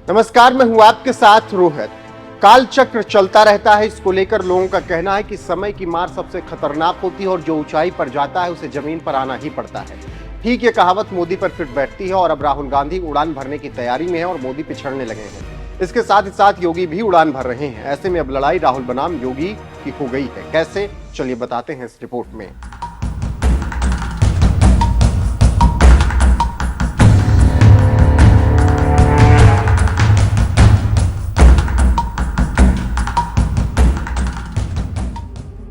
नमस्कार, मैं हूं आपके साथ रोहित। काल चक्र चलता रहता है। इसको लेकर लोगों का कहना है कि समय की मार सबसे खतरनाक होती है और जो ऊंचाई पर जाता है उसे जमीन पर आना ही पड़ता है। ठीक ये कहावत मोदी पर फिट बैठती है और अब राहुल गांधी उड़ान भरने की तैयारी में है और मोदी पिछड़ने लगे हैं। इसके साथ ही साथ योगी भी उड़ान भर रहे हैं। ऐसे में अब लड़ाई राहुल बनाम योगी की हो गई है। कैसे, चलिए बताते हैं इस रिपोर्ट में।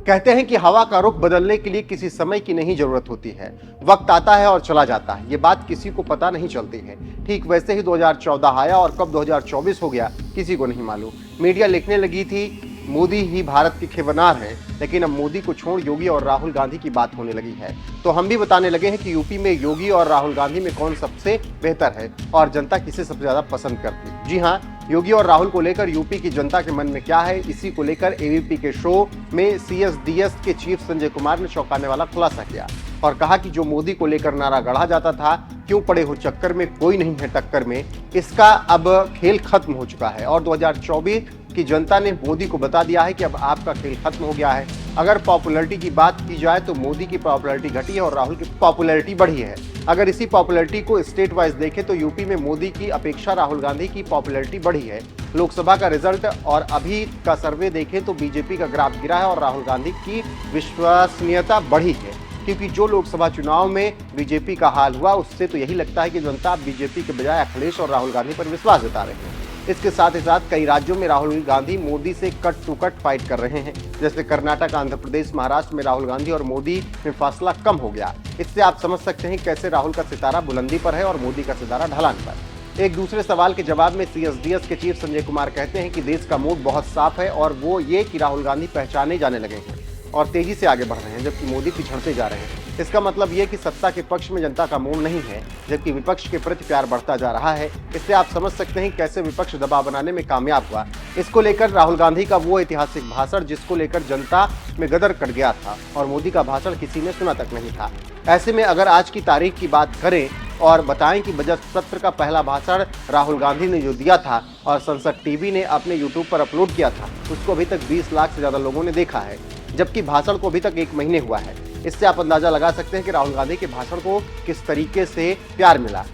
कहते हैं कि हवा का रुख बदलने के लिए किसी समय की नहीं जरूरत होती है। वक्त आता है और चला जाता है, ये बात किसी को पता नहीं चलती है। ठीक वैसे ही 2014 आया और कब 2024 हो गया किसी को नहीं मालूम। मीडिया लिखने लगी थी मोदी ही भारत के खिवनार हैं, लेकिन अब मोदी को छोड़ योगी और राहुल गांधी की बात होने लगी है। तो हम भी बताने लगे हैं कि यूपी में योगी और राहुल गांधी में कौन सबसे बेहतर है और जनता किसे सबसे ज्यादा पसंद करती है। जी हाँ, योगी और राहुल को लेकर यूपी की जनता के मन में क्या है, इसी को लेकर एबीपी के शो में सीएसडीएस के चीफ संजय कुमार ने चौंकाने वाला खुलासा किया और कहा कि जो मोदी को लेकर नारा गढ़ा जाता था, क्यों पड़े हो चक्कर में, कोई नहीं है टक्कर में, इसका अब खेल खत्म हो चुका है और 2024 की जनता ने मोदी को बता दिया है कि अब आपका खेल खत्म हो गया है। अगर पॉपुलैरिटी की बात की जाए तो मोदी की पॉपुलैरिटी घटी है और राहुल की पॉपुलैरिटी बढ़ी है। अगर इसी पॉपुलैरिटी को स्टेट वाइज देखें तो यूपी में मोदी की अपेक्षा राहुल गांधी की पॉपुलैरिटी बढ़ी है। लोकसभा का रिजल्ट और अभी का सर्वे देखें तो बीजेपी का ग्राफ गिरा है और राहुल गांधी की विश्वसनीयता बढ़ी है, क्योंकि जो लोकसभा चुनाव में बीजेपी का हाल हुआ उससे तो यही लगता है कि जनता बीजेपी के बजाय अखिलेश और राहुल गांधी पर विश्वास जता रहे हैं। इसके साथ ही साथ कई राज्यों में राहुल गांधी मोदी से कट टू कट फाइट कर रहे हैं, जैसे कर्नाटक, आंध्र प्रदेश, महाराष्ट्र में राहुल गांधी और मोदी में फासला कम हो गया। इससे आप समझ सकते हैं कैसे राहुल का सितारा बुलंदी पर है और मोदी का सितारा ढलान पर। एक दूसरे सवाल के जवाब में सीएसडीएस के चीफ संजय कुमार कहते हैं कि देश का मूड बहुत साफ है और वो ये कि राहुल गांधी पहचाने जाने लगे हैं और तेजी से आगे बढ़ रहे हैं, जबकि मोदी पिछड़ते जा रहे हैं। इसका मतलब ये कि सत्ता के पक्ष में जनता का मोह नहीं है, जबकि विपक्ष के प्रति प्यार बढ़ता जा रहा है। इससे आप समझ सकते हैं कैसे विपक्ष दबाव बनाने में कामयाब हुआ। इसको लेकर राहुल गांधी का वो ऐतिहासिक भाषण जिसको लेकर जनता में गदर कट गया था और मोदी का भाषण किसी ने सुना तक नहीं था। ऐसे में अगर आज की तारीख की बात करें और बताएं कि बजट सत्र का पहला भाषण राहुल गांधी ने जो दिया था और संसद टीवी ने अपने यूट्यूब पर अपलोड किया था, उसको अभी तक 20 लाख से ज्यादा लोगों ने देखा है, जबकि भाषण को अभी तक 1 महीने हुआ है। इससे आप अंदाजा लगा सकते हैं कि राहुल गांधी के भाषण को किस तरीके से प्यार मिला।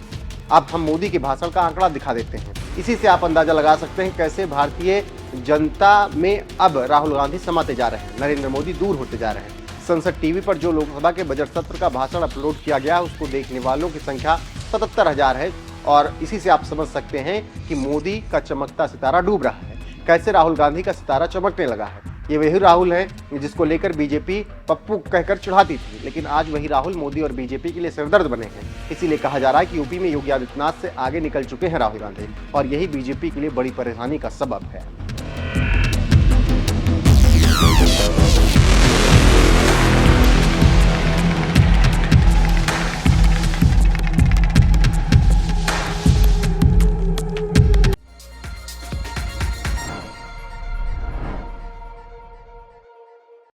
अब हम मोदी के भाषण का आंकड़ा दिखा देते हैं। इसी से आप अंदाजा लगा सकते हैं कैसे भारतीय जनता में अब राहुल गांधी समाते जा रहे हैं, नरेंद्र मोदी दूर होते जा रहे हैं। संसद टीवी पर जो लोकसभा के बजट सत्र का भाषण अपलोड किया गया है उसको देखने वालों की संख्या 77,000 है और इसी से आप समझ सकते हैं कि मोदी का चमकता सितारा डूब रहा है, कैसे राहुल गांधी का सितारा चमकने लगा है। ये वही राहुल है जिसको लेकर बीजेपी पप्पू कहकर चिढ़ाती थी, लेकिन आज वही राहुल मोदी और बीजेपी के लिए सिरदर्द बने हैं। इसीलिए कहा जा रहा है कि यूपी में योगी आदित्यनाथ से आगे निकल चुके हैं राहुल गांधी और यही बीजेपी के लिए बड़ी परेशानी का सबब है।